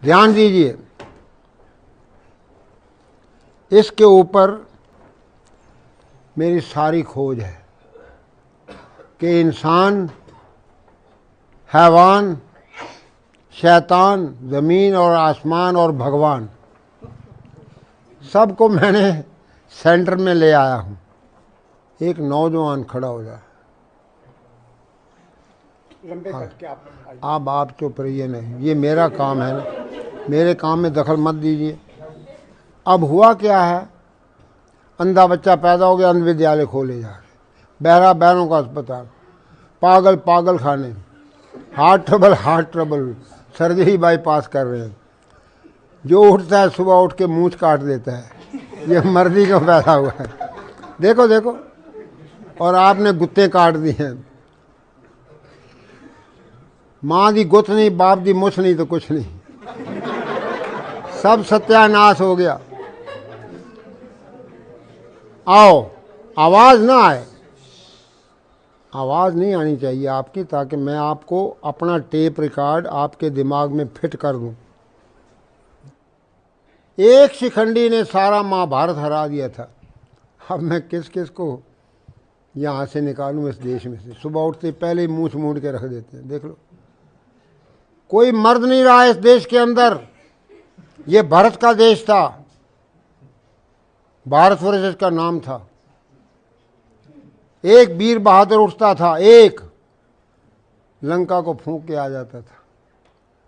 ध्यान दीजिए, इसके ऊपर मेरी सारी खोज है कि इंसान, हैवान, शैतान, ज़मीन और आसमान और भगवान, सबको मैंने सेंटर में ले आया हूँ। एक नौजवान खड़ा हो जाए, आप चुप रहिए, नहीं ये मेरा काम है ना, मेरे काम में दखल मत दीजिए। अब हुआ क्या है, अंधा बच्चा पैदा हो गया, अंध विद्यालय खोले जा रहे, बहरा बहरों का अस्पताल, पागल पागल खाने, हार्ट ट्रबल, सर्जरी बाईपास कर रहे हैं। जो उठता है सुबह उठ के मूंछ काट देता है, ये मर्जी का पैदा हुआ है। देखो देखो, और आपने गुत्ते काट दी हैं। माँ दी गुत्त नहीं, बाप दी मुछ नहीं तो कुछ नहीं, सब सत्यानाश हो गया। आओ, आवाज ना आए, आवाज नहीं आनी चाहिए आपकी, ताकि मैं आपको अपना टेप रिकॉर्ड आपके दिमाग में फिट कर दूं। एक शिखंडी ने सारा महाभारत हरा दिया था। अब मैं किस किस को यहां से निकालूं इस देश में से। सुबह उठते पहले ही मूछ मूड़ के रख देते हैं। देख लो, कोई मर्द नहीं रहा इस देश के अंदर। ये भारत का देश था, भारतवर्ष इसका नाम था। एक वीर बहादुर उठता था, एक लंका को फूंक के आ जाता था।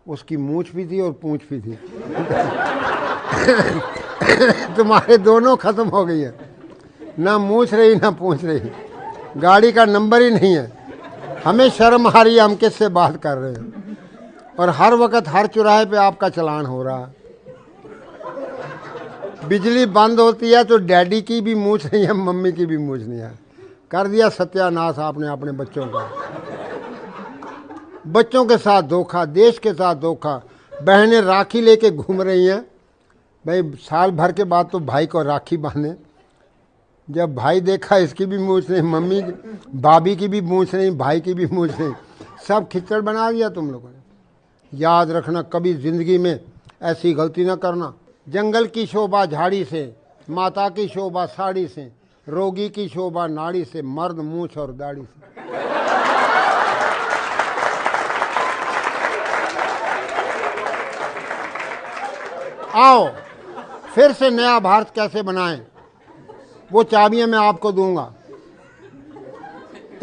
उसकी मूछ भी थी और पूंछ भी थी। तुम्हारे दोनों खत्म हो गई है, ना मूछ रही ना पूछ रही, गाड़ी का नंबर ही नहीं है। हमें शर्म आ रही है, हम किससे बात कर रहे हैं, और हर वक्त हर चौराहे पे आपका चलान हो रहा है। बिजली बंद होती है तो डैडी की भी मूछ नहीं है, मम्मी की भी मूछ नहीं है। कर दिया सत्यानाश आपने अपने बच्चों का। बच्चों के साथ धोखा, देश के साथ धोखा। बहनें राखी लेके घूम रही हैं। भाई साल भर के बाद तो भाई को राखी बांधे। जब भाई देखा इसकी भी मूछ नहीं, मम्मी भाभी की भी मूछ नहीं, भाई की भी मूछ नहीं, सब खिचड़ बना दिया तुम लोगों ने। याद रखना, कभी जिंदगी में ऐसी गलती ना करना। जंगल की शोभा झाड़ी से, माता की शोभा साड़ी से, रोगी की शोभा नाड़ी से, मर्द मूछ और दाढ़ी से। आओ, फिर से नया भारत कैसे बनाएं, वो चाबियां मैं आपको दूंगा।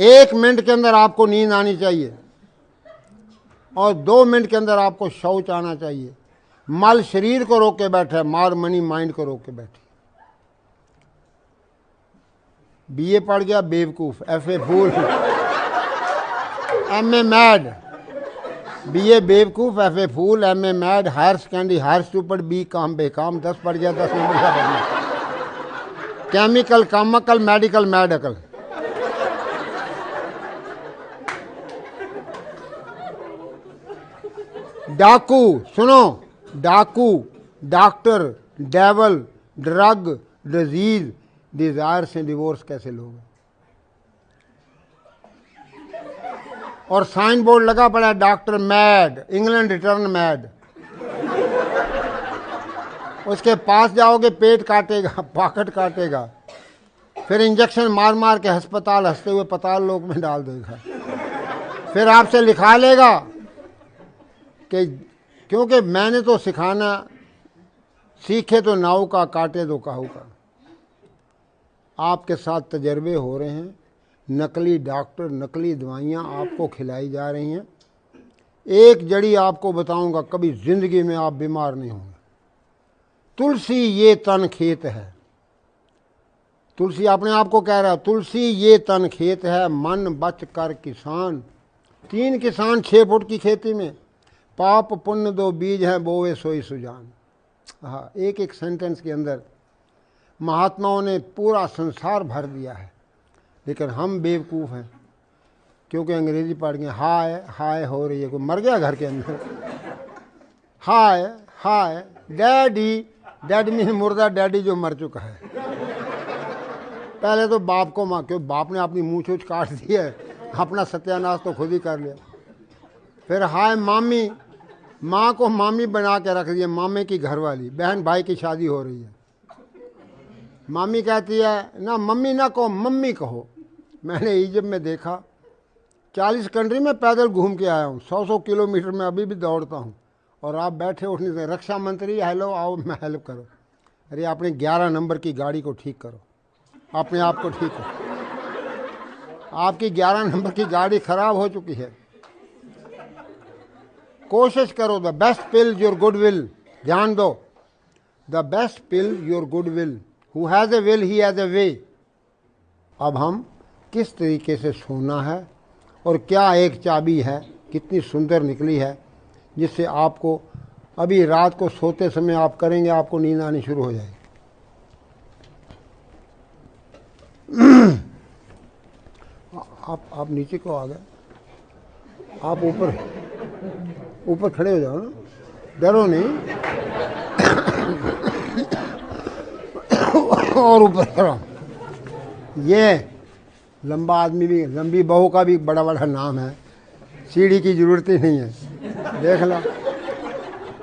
1 मिनट के अंदर आपको नींद आनी चाहिए और 2 मिनट के अंदर आपको शौच आना चाहिए। मल शरीर को रोक के बैठे, मार मनी माइंड को रोक के बैठे। बीए पढ़ गया बेवकूफ, FA fool, MA mad. BA बेवकूफ, FA fool, MA mad, higher secondary higher stupid, B com बेकाम, 10 पढ़ गया 10 नंबर का बढ़िया, केमिकल कामकल, मेडिकल मैडकल। डाकू, सुनो, डाकू, doctor, devil, drug, disease, desire से डिवोर्स कैसे लोगे। और साइन बोर्ड लगा पड़ा है, doctor mad, England return mad. उसके पास जाओगे पेट काटेगा, पॉकेट काटेगा, फिर इंजेक्शन मार मार के अस्पताल हंसते हुए पताल लोक में डाल देगा। फिर आपसे लिखा लेगा कि क्योंकि मैंने तो सिखाना, सीखे तो नाव का, काटे तो काहू का। आपके साथ तजर्बे हो रहे हैं, नकली डॉक्टर, नकली दवाइयाँ आपको खिलाई जा रही हैं। एक जड़ी आपको बताऊंगा, कभी जिंदगी में आप बीमार नहीं होंगे। तुलसी ये तन खेत है, तुलसी अपने आप को कह रहा है, तुलसी ये तन खेत है, मन बच कर किसान। 3 किसान 6 फुट की खेती में, पाप पुण्य 2 बीज हैं, बोवे सोई सुजान। हाँ, एक एक सेंटेंस के अंदर महात्माओं ने पूरा संसार भर दिया है। लेकिन हम बेवकूफ़ हैं, क्योंकि अंग्रेजी पढ़ गए। हाय हाय हो रही है, कोई मर गया घर के अंदर। हाय हाय डैडी, डैडी मीन मुर्दा, डैडी जो मर चुका है। पहले तो बाप को माँ, क्यों बाप ने अपनी मूंछ वूछ काट दी है, अपना सत्यानाश तो खुद ही कर लिया। फिर हाय मामी, माँ को मामी बना के रख दिया, मामे की घरवाली, बहन भाई की शादी हो रही है। मामी कहती है ना मम्मी ना कहो, मम्मी कहो। मैंने इजिप्ट में देखा, 40 कंट्री में पैदल घूम के आया हूँ, 100 किलोमीटर में अभी भी दौड़ता हूँ, और आप बैठे उठने से रक्षा मंत्री हेलो आओ मैं हेल्प करो। अरे अपने 11 नंबर की गाड़ी को ठीक करो, अपने आप को ठीक करो। आपकी 11 नंबर की गाड़ी खराब हो चुकी है। कोशिश करो, the best pill your good will. ध्यान दो, the best pill your good will, who has a will he has a way. अब हम किस तरीके से सोना है और क्या एक चाबी है, कितनी सुंदर निकली है, जिससे आपको अभी रात को सोते समय आप करेंगे, आपको नींद आनी शुरू हो जाएगी। आप नीचे को आ गए, आप ऊपर खड़े हो जाओ ना, डरो नहीं। और ऊपर करो। ये लंबा आदमी भी, लंबी बहू का भी बड़ा बड़ा नाम है, सीढ़ी की जरूरत ही नहीं है, देख लो।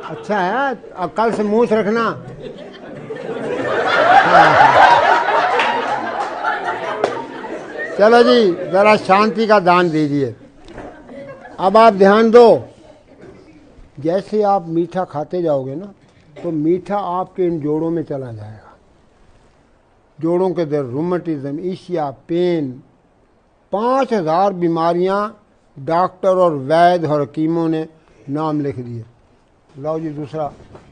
अच्छा है, अब कल से मूछ रखना। चलो जी, जरा शांति का दान दीजिए। अब आप ध्यान दो, जैसे आप मीठा खाते जाओगे ना, तो मीठा आपके इन जोड़ों में चला जाएगा। जोड़ों के दर्द, रूमेटिज्म, ईशिया, पेन, 5000 बीमारियां डॉक्टर और वैद्य और हकीमों ने नाम लिख दिए। लाओ जी दूसरा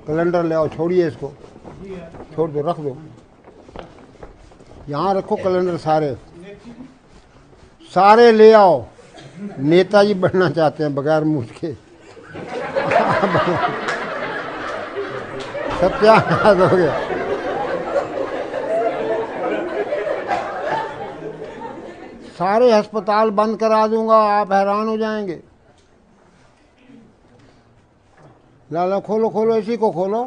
कैलेंडर ले आओ, छोड़िए इसको, छोड़ दो, रख दो, यहाँ रखो कैलेंडर, सारे ले आओ। नेताजी बनना चाहते हैं बगैर मूछ के। सत्यानाश हो गया। सारे अस्पताल बंद करा दूंगा, आप हैरान हो जाएंगे। लाला खोलो खोलो, इसी को खोलो,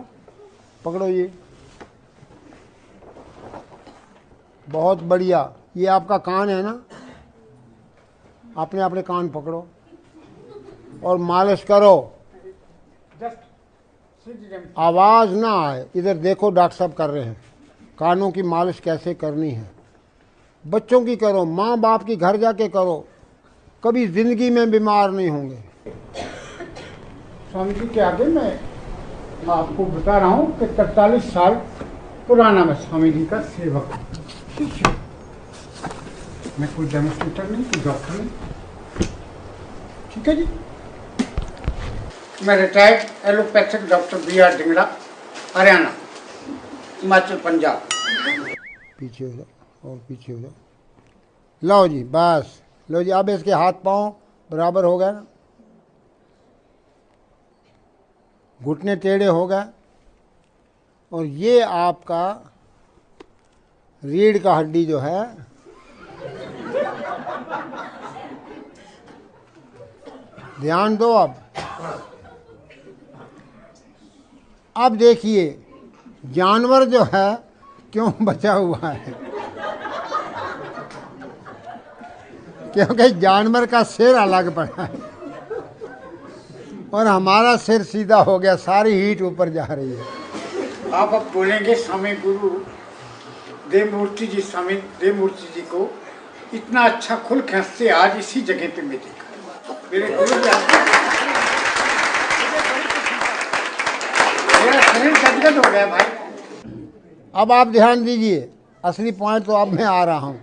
पकड़ो ये, बहुत बढ़िया। ये आपका कान है ना, अपने अपने कान पकड़ो और मालिश करो, आवाज ना आए। इधर देखो, डॉक्टर साहब कर रहे हैं। कानों की मालिश कैसे करनी है, बच्चों की करो, माँ बाप की घर जाके करो, कभी जिंदगी में बीमार नहीं होंगे। स्वामी जी के आगे मैं आपको बता रहा हूँ कि 43 साल पुराना मैं स्वामी जी का सेवक हूँ। मैं कोई डेमोस्ट्रेटर नहीं, कोई डॉक्टर नहीं, ठीक है जी। मैं retired allopathic doctor BR Dhingra, Haryana, Himachal, Punjab. पीछे हो जाओ और पीछे हो जाओ। लो जी, बस लो जी। अब इसके हाथ पांव बराबर हो गए ना, घुटने टेढ़े हो गए, और ये आपका रीढ़ का हड्डी जो है, ध्यान दो। अब देखिए जानवर जो है क्यों बचा हुआ है, क्योंकि जानवर का सिर अलग पड़ा है और हमारा सिर सीधा हो गया, सारी हीट ऊपर जा रही है। आप अब बोलेंगे स्वामी गुरु देवमूर्ति जी, स्वामी देवमूर्ति जी को इतना अच्छा खुल हंसते आज इसी जगह पे मैं देखा। मेरे गुरु जी, मेरा शरीर गदगद हो गया भाई। अब आप ध्यान दीजिए, असली पॉइंट तो अब मैं आ रहा हूँ,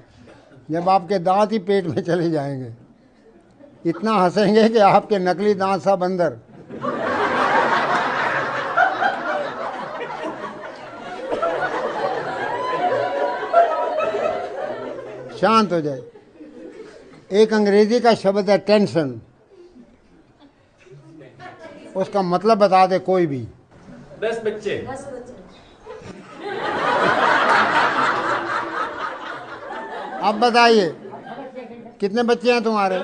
जब आपके दांत ही पेट में चले जाएंगे, इतना हंसेंगे कि आपके नकली दांत सब अंदर। शांत हो जाए। एक अंग्रेजी का शब्द है टेंशन, उसका मतलब बता दे कोई भी। 10 बच्चे। अब बताइए कितने बच्चे हैं तुम्हारे?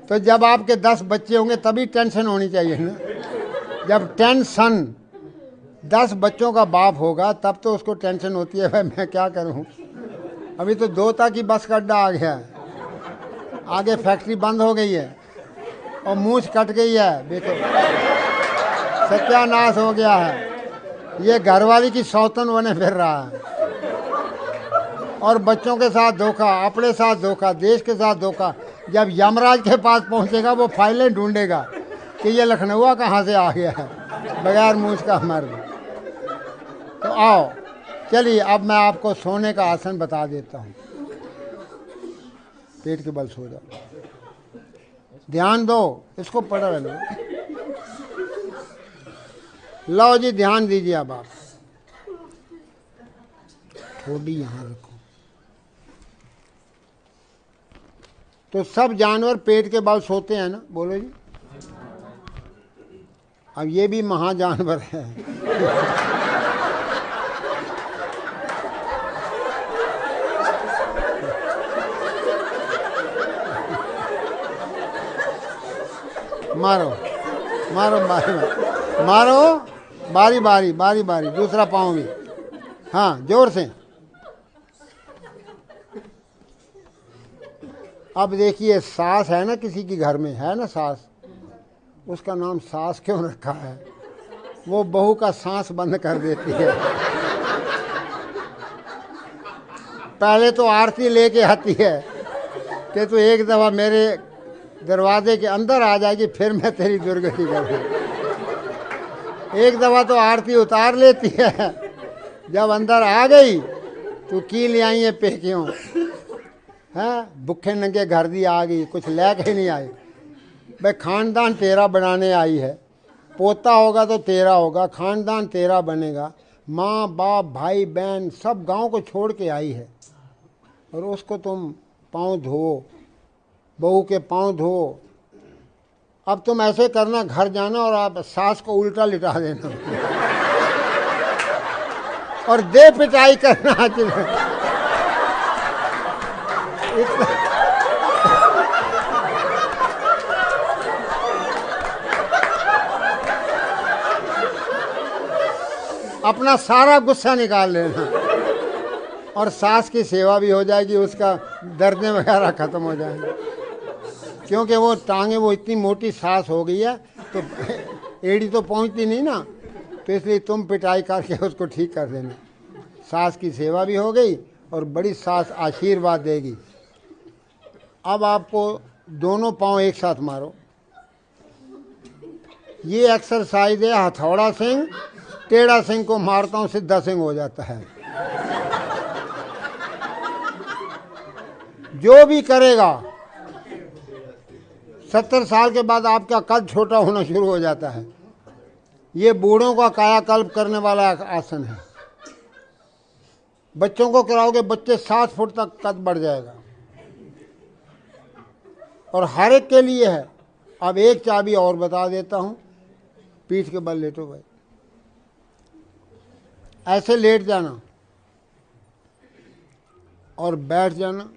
तो जब आपके 10 बच्चे होंगे तभी टेंशन होनी चाहिए ना। जब टेंशन 10 बच्चों का बाप होगा तब तो उसको टेंशन होती है, भाई मैं क्या करूं, अभी तो 2 की बस का अड्डा आ गया है। आगे फैक्ट्री बंद हो गई है और मूछ कट गई है, देखो सत्यानाश हो गया है। ये घरवाली की सौतन बने फिर रहा है और बच्चों के साथ धोखा, अपने साथ धोखा, देश के साथ धोखा। जब यमराज के पास पहुंचेगा वो फाइलें ढूंढेगा कि ये लखनऊ कहाँ से आ गया है बगैर मूछ का मर्द। तो आओ चलिए, अब मैं आपको सोने का आसन बता देता हूँ। पेट के बल सो जाओ, ध्यान दो, इसको पढ़ रहे लो। लो जी, ध्यान दीजिए। अब आप थोड़ी यहाँ रखो। तो सब जानवर पेट के बल सोते हैं ना, बोलो जी। अब ये भी महाजानवर है। मारो मारो बारी बारी, मारो बारी बारी बारी बारी, दूसरा पाँव भी, हाँ जोर से। अब देखिए, सास है ना, किसी की घर में है ना सास, उसका नाम सास क्यों रखा है? वो बहू का सांस बंद कर देती है। पहले तो आरती लेके आती है कि तू एक दफ़ा मेरे दरवाजे के अंदर आ जाएगी, फिर मैं तेरी दुर्गति करूँगी। एक दफ़ा तो आरती उतार लेती है, जब अंदर आ गई तो की ले आई है पेकियों, हैं भुखे नंगे घर दी आ गई, कुछ लेके नहीं आई। भाई खानदान तेरा बनाने आई है, पोता होगा तो तेरा होगा, खानदान तेरा बनेगा। माँ बाप भाई बहन सब गांव को छोड़ के आई है और उसको तुम पाँव धो, बहू के पाँव धो। अब तुम ऐसे करना, घर जाना और आप सास को उल्टा लिटा देना और दे पिटाई करना। अपना सारा गुस्सा निकाल लेना और सास की सेवा भी हो जाएगी, उसका दर्दें वगैरह खत्म हो जाएंगे। क्योंकि वो टांगे, वो इतनी मोटी सास हो गई है तो एड़ी तो पहुंचती नहीं ना, तो इसलिए तुम पिटाई करके उसको ठीक कर देना। सास की सेवा भी हो गई और बड़ी सास आशीर्वाद देगी। अब आपको दोनों पांव एक साथ मारो। ये एक्सरसाइज है हथौड़ा सिंह, टेढ़ा सिंह को मारता हूं सीधा सिंह हो जाता है। जो भी करेगा 70 साल के बाद आपका कद छोटा होना शुरू हो जाता है। ये बूढ़ों का कायाकल्प करने वाला आसन है। बच्चों को कराओगे, बच्चे 7 फुट तक कद बढ़ जाएगा और हर एक के लिए है। अब एक चाबी और बता देता हूं, पीठ के बल लेटो भाई, ऐसे लेट जाना और बैठ जाना।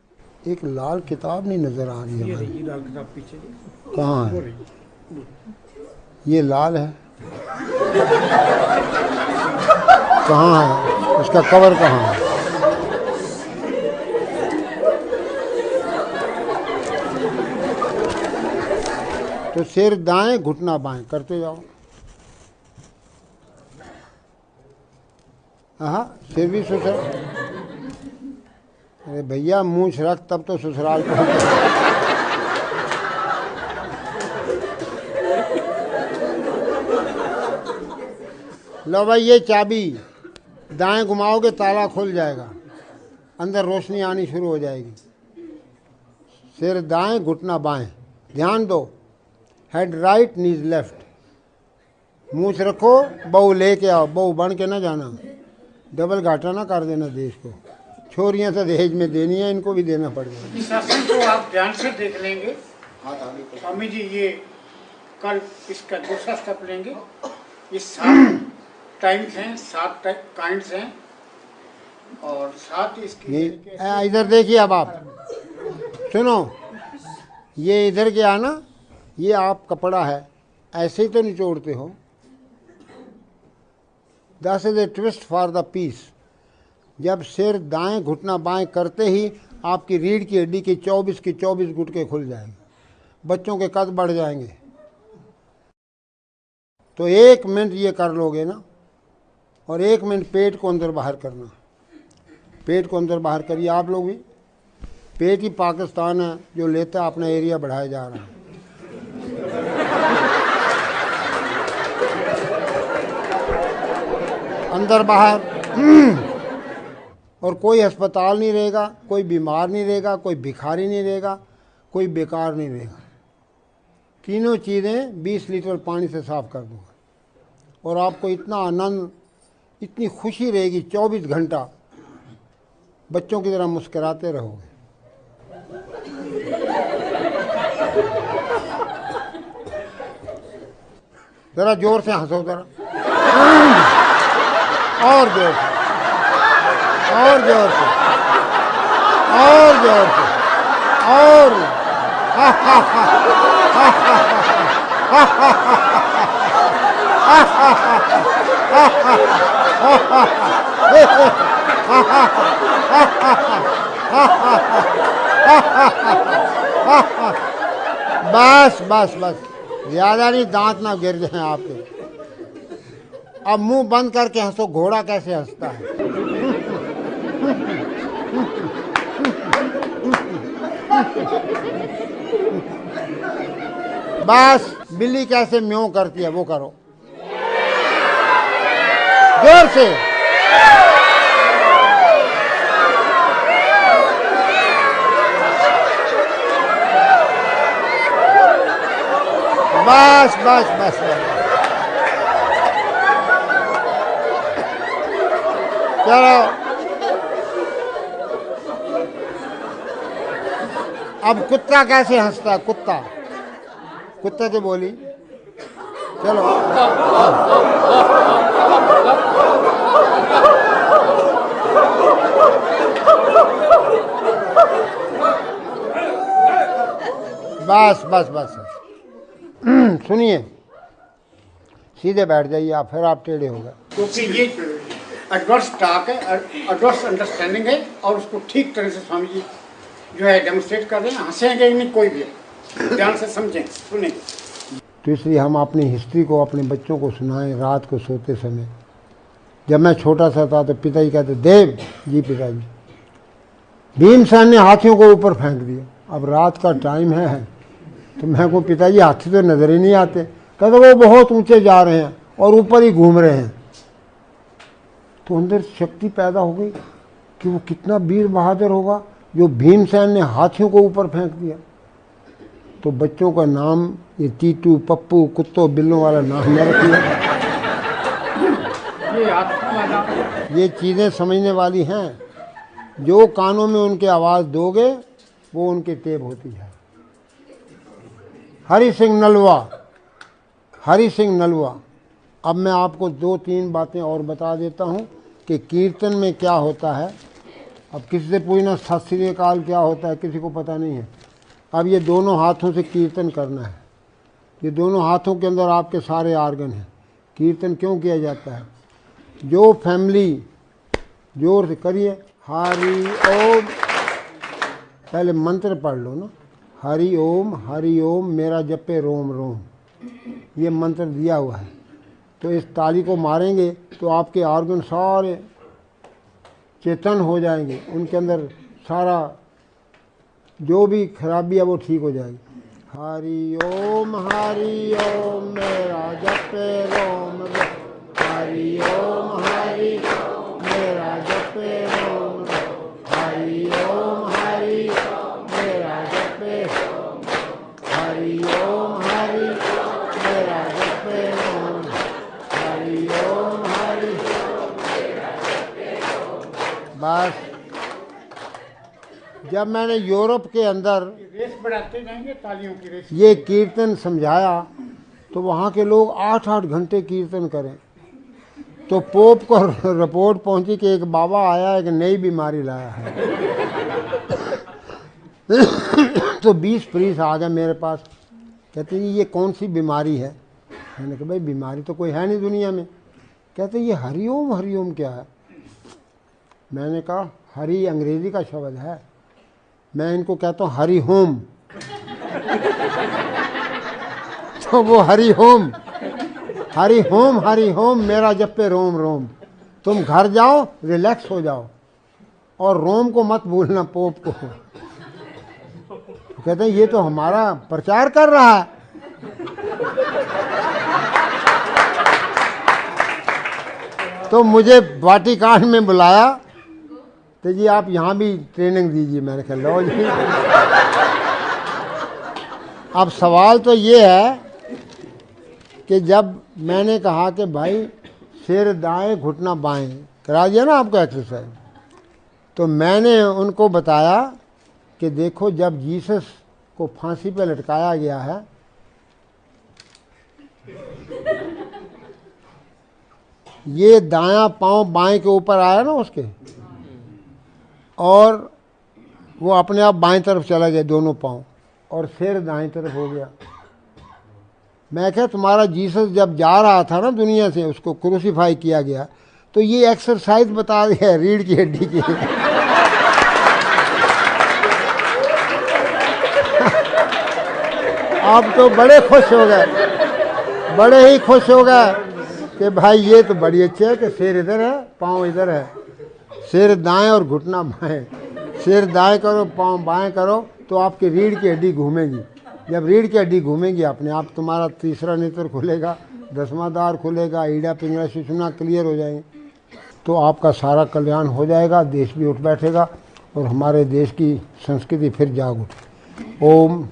एक लाल किताब नहीं नजर आ रही है? ये लाल किताब पीछे कहाँ है? ये लाल है, कहाँ है? उसका कवर कहाँ है? तो सिर दाएं, घुटना बाएं करते जाओ। हाँ, सिर भी ससुराल। अरे भैया मूंछ रख, तब तो ससुराल पहुंच। लो भाई, ये चाबी दाएं घुमाओगे ताला खुल जाएगा, अंदर रोशनी आनी शुरू हो जाएगी। सिर दाएं, घुटना बाएं, ध्यान दो। हेड राइट, नीज लेफ्ट। मूंछ रखो, बहू लेके आओ, बहू बन के ना जाना, डबल घाटा ना कर देना देश को। छोरियां तो दहेज में देनी है, इनको भी देना पड़ेगा। इस आसन को आप ध्यान से देख लेंगे स्वामी जी। ये कल इसका दूसरा स्टेप लेंगे। ये 7 टाइम्स हैं, 7 काइंड्स हैं और 7 इसकी। इधर देखिए, अब आप सुनो, ये इधर क्या ना, ये आप कपड़ा है, ऐसे ही तो निचोड़ते हो। That is a twist for the piece. जब सिर दाएं, घुटना बाएं करते ही आपकी रीढ़ की हड्डी की 24 गुटके खुल जाएंगे, बच्चों के कद बढ़ जाएंगे। तो 1 मिनट ये कर लोगे ना, और 1 मिनट पेट को अंदर बाहर करना। पेट को अंदर बाहर करिए आप लोग भी। पेट ही पाकिस्तान है जो लेता अपना एरिया बढ़ाया जा रहा है। अंदर बाहर। और कोई अस्पताल नहीं रहेगा, कोई बीमार नहीं रहेगा, कोई भिखारी नहीं रहेगा, कोई बेकार नहीं रहेगा। तीनों चीज़ें 20 लीटर पानी से साफ कर दूंगा और आपको इतना आनंद, इतनी खुशी रहेगी, 24 घंटा बच्चों की तरह मुस्कुराते रहोगे। जरा जोर से हंसो, जरा और जोर से, और जोर से, और जोर से, और बस बस बस, ज्यादा नहीं, दांत ना गिर जाए आपके। अब मुंह बंद करके हंसो, घोड़ा कैसे हंसता है। बस बिल्ली कैसे म्यों करती है वो करो, जोर से। बस बस बस बस, चलो अब कुत्ता कैसे हंसता है, कुत्ता, कुत्ते से बोली, चलो। बस बस बस, सुनिए, सीधे बैठ जाइए आप, फिर आप टेढ़े हो गए। क्योंकि ये एडवर्स टॉक है, एडवर्स अंडरस्टैंडिंग है, और उसको ठीक तरह से स्वामी जी जो है डेमोन्स्ट्रेट कर रहे हैं। हंसेंगे नहीं कोई भी, ध्यान से समझें, सुनें। तो इसलिए हम अपनी हिस्ट्री को अपने बच्चों को सुनाएं रात को सोते समय। जब मैं छोटा सा था तो पिताजी कहते, देव जी पिताजी, भीमसेन ने हाथियों को ऊपर फेंक दिया। अब रात का टाइम है तो मैं को पिताजी हाथी तो नजर ही नहीं आते। कहते वो बहुत ऊंचे जा रहे हैं और ऊपर ही घूम रहे हैं। तो अंदर शक्ति पैदा हो गई कि वो कितना वीर बहादुर होगा जो भीमसेन ने हाथियों को ऊपर फेंक दिया। तो बच्चों का नाम ये टीटू, पप्पू, कुत्तों बिल्लों वाला नाम न रखिए। ये चीज़ें समझने वाली हैं। जो कानों में उनके आवाज़ दोगे वो उनके टेप होती है। हरि सिंह नलवा, हरि सिंह नलवा। अब मैं आपको 2-3 बातें और बता देता हूँ कि कीर्तन में क्या होता है। अब किसी से पूछना सत श्री अकाल क्या होता है, किसी को पता नहीं है। अब ये दोनों हाथों से कीर्तन करना है। ये दोनों हाथों के अंदर आपके सारे आर्गन हैं। कीर्तन क्यों किया जाता है? जो फैमिली, जोर से करिए, हरि ओम, पहले मंत्र पढ़ लो ना, हरि ओम मेरा जपे रोम रोम, ये मंत्र दिया हुआ है। तो इस ताली को मारेंगे तो आपके ऑर्गन सारे चेतन हो जाएंगे, उनके अंदर सारा जो भी खराबी है वो ठीक हो जाएगी। हरि ओम मेरा जपे रोम रोम, हरि ओम मेरा जपे रोम रोम, हरि ओम मेरा जपे, हरि ओम मेरा जपे रोम, हरि ओम बस। जब मैंने यूरोप के अंदर रेस बढ़ाते जाएंगे, तालियों की रेस। ये कीर्तन समझाया तो वहाँ के लोग 8-8 घंटे कीर्तन करें। तो पोप को रिपोर्ट पहुंची कि एक बाबा आया, एक नई बीमारी लाया है। तो 20 प्रीस आ गए मेरे पास, कहते हैं ये कौन सी बीमारी है? मैंने कहा भाई बीमारी तो कोई है नहीं दुनिया में। कहते ये हरिओम क्या है? मैंने कहा हरि अंग्रेजी का शब्द है, मैं इनको कहता हूँ हरि होम। तो वो Hari home, Hari home, Hari home मेरा जपे रोम रोम। तुम घर जाओ, रिलैक्स हो जाओ, और रोम को मत भूलना, पोप को। तो कहते हैं ये तो हमारा प्रचार कर रहा है। तो मुझे वाटिकान में बुलाया, तो जी आप यहाँ भी ट्रेनिंग दीजिए। मैंने कहा लो जी। अब सवाल तो ये है कि जब मैंने कहा कि भाई सिर दाएं घुटना बाएं करा दिया ना आपको एक्सरसाइज, तो मैंने उनको बताया कि देखो जब जीसस को फांसी पे लटकाया गया है, ये दायां पांव बाएं के ऊपर आया ना उसके, और वो अपने आप बाएं तरफ चला गया दोनों पांव, और सिर दाएं तरफ हो गया। मैं कहा तुम्हारा जीसस जब जा रहा था ना दुनिया से, उसको क्रूसीफाई किया गया, तो ये एक्सरसाइज बता दिया रीढ़ की हड्डी की। आप तो बड़े खुश हो गए, बड़े ही खुश हो गए कि भाई ये तो बड़ी अच्छी है कि सिर इधर है पाँव इधर है, सिर दाएं और घुटना बाएं। सिर दाएं करो पाँव बाएं करो तो आपकी रीढ़ की हड्डी घूमेगी। जब रीढ़ की हड्डी घूमेगी अपने आप तुम्हारा तीसरा नेत्र खुलेगा, 10वां द्वार खुलेगा, ईड़ा पिंगला सुषुम्ना क्लियर हो जाएंगे, तो आपका सारा कल्याण हो जाएगा, देश भी उठ बैठेगा और हमारे देश की संस्कृति फिर जाग उठे। ओम